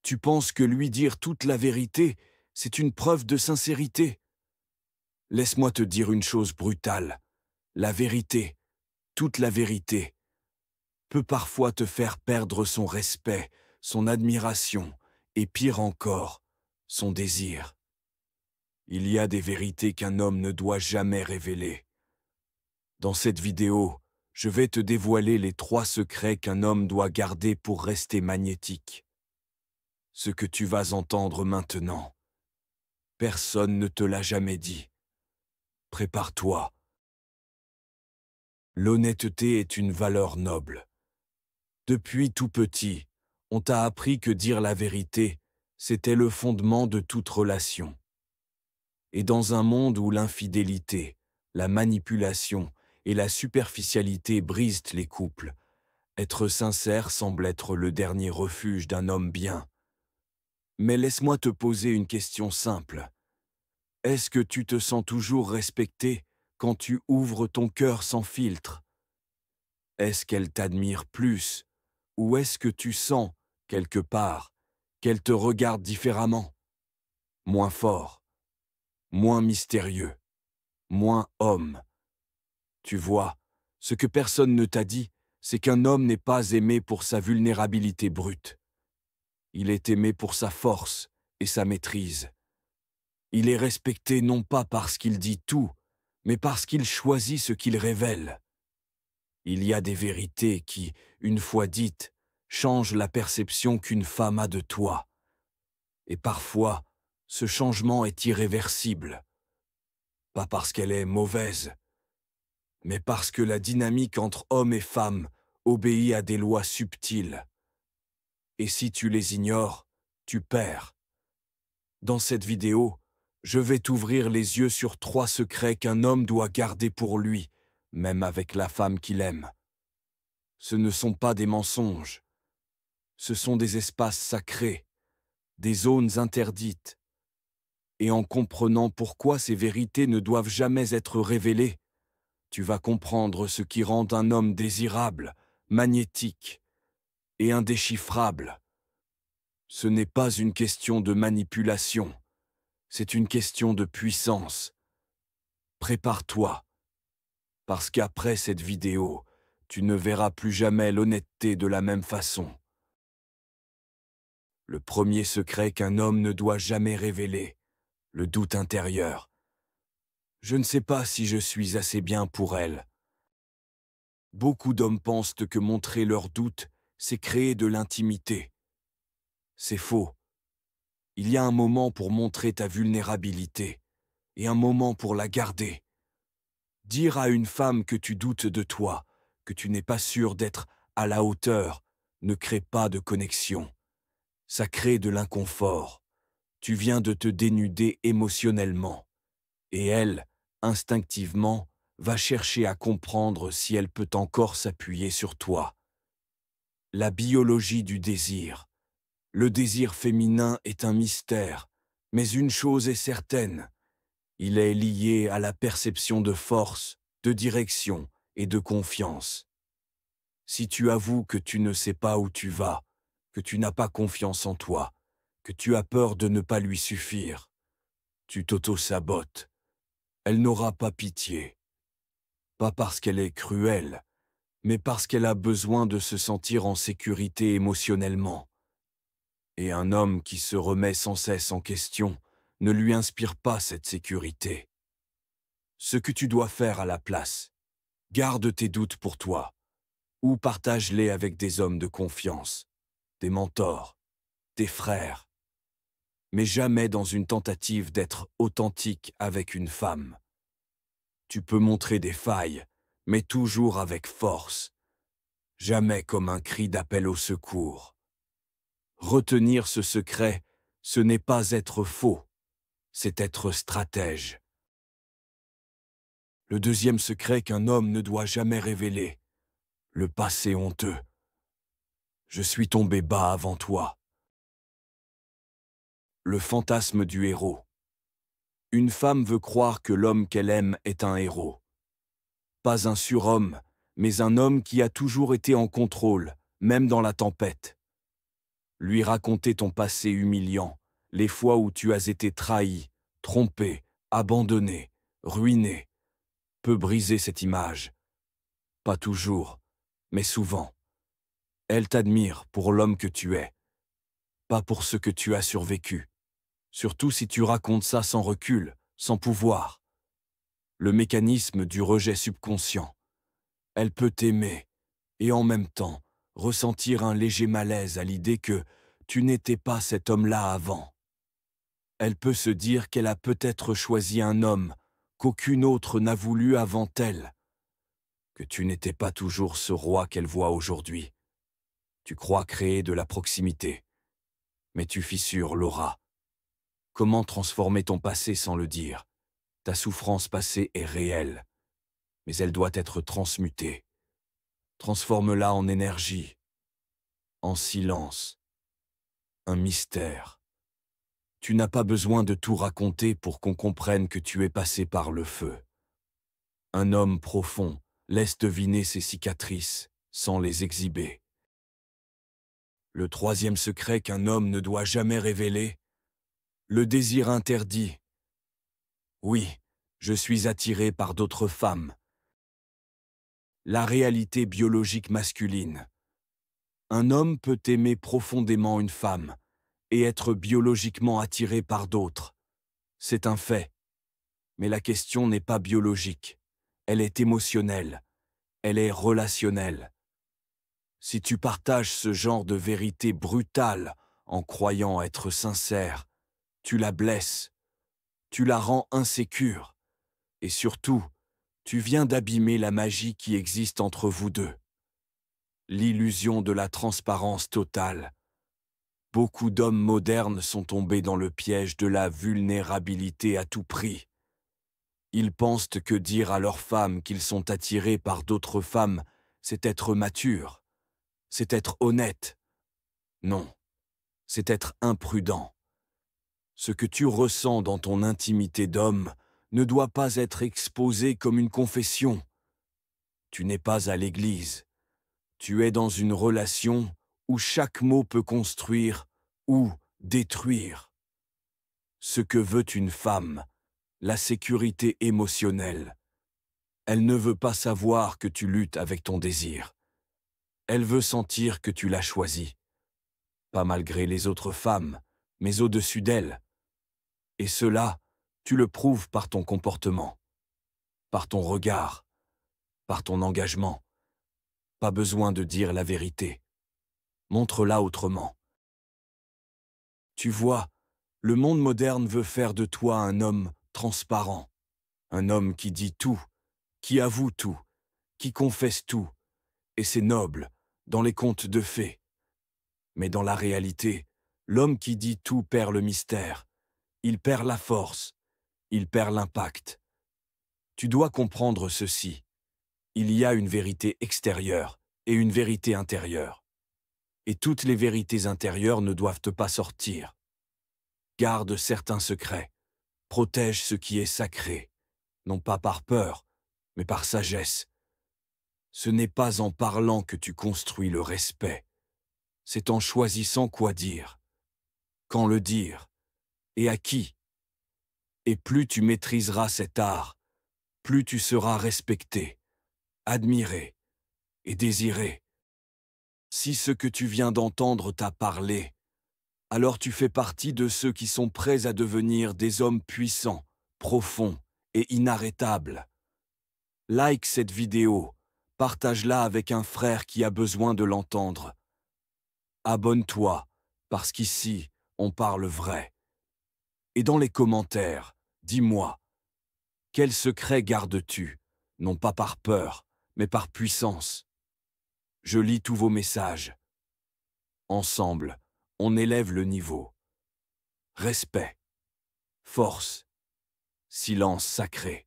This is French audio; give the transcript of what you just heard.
Tu penses que lui dire toute la vérité, c'est une preuve de sincérité? Laisse-moi te dire une chose brutale. La vérité, toute la vérité, peut parfois te faire perdre son respect, son admiration, et pire encore, son désir. Il y a des vérités qu'un homme ne doit jamais révéler. Dans cette vidéo, je vais te dévoiler les 3 secrets qu'un homme doit garder pour rester magnétique. Ce que tu vas entendre maintenant, personne ne te l'a jamais dit. Prépare-toi. L'honnêteté est une valeur noble. Depuis tout petit, on t'a appris que dire la vérité, c'était le fondement de toute relation. Et dans un monde où l'infidélité, la manipulation et la superficialité brisent les couples, être sincère semble être le dernier refuge d'un homme bien. Mais laisse-moi te poser une question simple. Est-ce que tu te sens toujours respecté quand tu ouvres ton cœur sans filtre? Est-ce qu'elle t'admire plus? Ou est-ce que tu sens, quelque part, qu'elle te regarde différemment? Moins fort, moins mystérieux, moins homme. Tu vois, ce que personne ne t'a dit, c'est qu'un homme n'est pas aimé pour sa vulnérabilité brute. Il est aimé pour sa force et sa maîtrise. Il est respecté non pas parce qu'il dit tout, mais parce qu'il choisit ce qu'il révèle. Il y a des vérités qui, une fois dites, changent la perception qu'une femme a de toi. Et parfois, ce changement est irréversible. Pas parce qu'elle est mauvaise, mais parce que la dynamique entre hommes et femmes obéit à des lois subtiles. Et si tu les ignores, tu perds. Dans cette vidéo, je vais t'ouvrir les yeux sur 3 secrets qu'un homme doit garder pour lui, même avec la femme qu'il aime. Ce ne sont pas des mensonges. Ce sont des espaces sacrés, des zones interdites. Et en comprenant pourquoi ces vérités ne doivent jamais être révélées, tu vas comprendre ce qui rend un homme désirable, magnétique et indéchiffrable. Ce n'est pas une question de manipulation, c'est une question de puissance. Prépare-toi, parce qu'après cette vidéo, tu ne verras plus jamais l'honnêteté de la même façon. Le premier secret qu'un homme ne doit jamais révéler, le doute intérieur. Je ne sais pas si je suis assez bien pour elle. Beaucoup d'hommes pensent que montrer leurs doutes, c'est créer de l'intimité. C'est faux. Il y a un moment pour montrer ta vulnérabilité et un moment pour la garder. Dire à une femme que tu doutes de toi, que tu n'es pas sûr d'être à la hauteur, ne crée pas de connexion. Ça crée de l'inconfort. Tu viens de te dénuder émotionnellement. Et elle, instinctivement, va chercher à comprendre si elle peut encore s'appuyer sur toi. La biologie du désir. Le désir féminin est un mystère, mais une chose est certaine. Il est lié à la perception de force, de direction et de confiance. Si tu avoues que tu ne sais pas où tu vas, que tu n'as pas confiance en toi, que tu as peur de ne pas lui suffire, tu t'auto-sabotes. Elle n'aura pas pitié. Pas parce qu'elle est cruelle, mais parce qu'elle a besoin de se sentir en sécurité émotionnellement. Et un homme qui se remet sans cesse en question ne lui inspire pas cette sécurité. Ce que tu dois faire à la place, garde tes doutes pour toi, ou partage-les avec des hommes de confiance, des mentors, des frères, mais jamais dans une tentative d'être authentique avec une femme. Tu peux montrer des failles, mais toujours avec force, jamais comme un cri d'appel au secours. Retenir ce secret, ce n'est pas être faux, c'est être stratège. Le deuxième secret qu'un homme ne doit jamais révéler, le passé honteux. Je suis tombé bas avant toi. Le fantasme du héros. Une femme veut croire que l'homme qu'elle aime est un héros. Pas un surhomme, mais un homme qui a toujours été en contrôle, même dans la tempête. Lui raconter ton passé humiliant, les fois où tu as été trahi, trompé, abandonné, ruiné, peut briser cette image. Pas toujours, mais souvent. Elle t'admire pour l'homme que tu es, pas pour ce que tu as survécu. Surtout si tu racontes ça sans recul, sans pouvoir. Le mécanisme du rejet subconscient. Elle peut t'aimer, et en même temps, ressentir un léger malaise à l'idée que tu n'étais pas cet homme-là avant. Elle peut se dire qu'elle a peut-être choisi un homme qu'aucune autre n'a voulu avant elle, que tu n'étais pas toujours ce roi qu'elle voit aujourd'hui. Tu crois créer de la proximité, mais tu fissures l'aura. Comment transformer ton passé sans le dire? Ta souffrance passée est réelle, mais elle doit être transmutée. Transforme-la en énergie, en silence, un mystère. Tu n'as pas besoin de tout raconter pour qu'on comprenne que tu es passé par le feu. Un homme profond laisse deviner ses cicatrices sans les exhiber. Le troisième secret qu'un homme ne doit jamais révéler, le désir interdit. Oui, je suis attiré par d'autres femmes. La réalité biologique masculine. Un homme peut aimer profondément une femme et être biologiquement attiré par d'autres. C'est un fait. Mais la question n'est pas biologique. Elle est émotionnelle. Elle est relationnelle. Si tu partages ce genre de vérité brutale en croyant être sincère, tu la blesses, tu la rends insécure, et surtout, tu viens d'abîmer la magie qui existe entre vous deux. L'illusion de la transparence totale. Beaucoup d'hommes modernes sont tombés dans le piège de la vulnérabilité à tout prix. Ils pensent que dire à leurs femmes qu'ils sont attirés par d'autres femmes, c'est être mature, c'est être honnête. Non, c'est être imprudent. Ce que tu ressens dans ton intimité d'homme ne doit pas être exposé comme une confession. Tu n'es pas à l'église. Tu es dans une relation où chaque mot peut construire ou détruire. Ce que veut une femme, la sécurité émotionnelle. Elle ne veut pas savoir que tu luttes avec ton désir. Elle veut sentir que tu l'as choisi. Pas malgré les autres femmes, mais au-dessus d'elle. Et cela, tu le prouves par ton comportement, par ton regard, par ton engagement. Pas besoin de dire la vérité. Montre-la autrement. Tu vois, le monde moderne veut faire de toi un homme transparent, un homme qui dit tout, qui avoue tout, qui confesse tout, et c'est noble, dans les contes de fées. Mais dans la réalité, l'homme qui dit tout perd le mystère, il perd la force, il perd l'impact. Tu dois comprendre ceci. Il y a une vérité extérieure et une vérité intérieure. Et toutes les vérités intérieures ne doivent pas sortir. Garde certains secrets. Protège ce qui est sacré, non pas par peur, mais par sagesse. Ce n'est pas en parlant que tu construis le respect. C'est en choisissant quoi dire, quand le dire, et à qui. Et plus tu maîtriseras cet art, plus tu seras respecté, admiré et désiré. Si ce que tu viens d'entendre t'a parlé, alors tu fais partie de ceux qui sont prêts à devenir des hommes puissants, profonds et inarrêtables. Like cette vidéo, partage-la avec un frère qui a besoin de l'entendre. Abonne-toi, parce qu'ici, on parle vrai. Et dans les commentaires, dis-moi, quel secret gardes-tu, non pas par peur, mais par puissance? Je lis tous vos messages. Ensemble, on élève le niveau. Respect, force, silence sacré.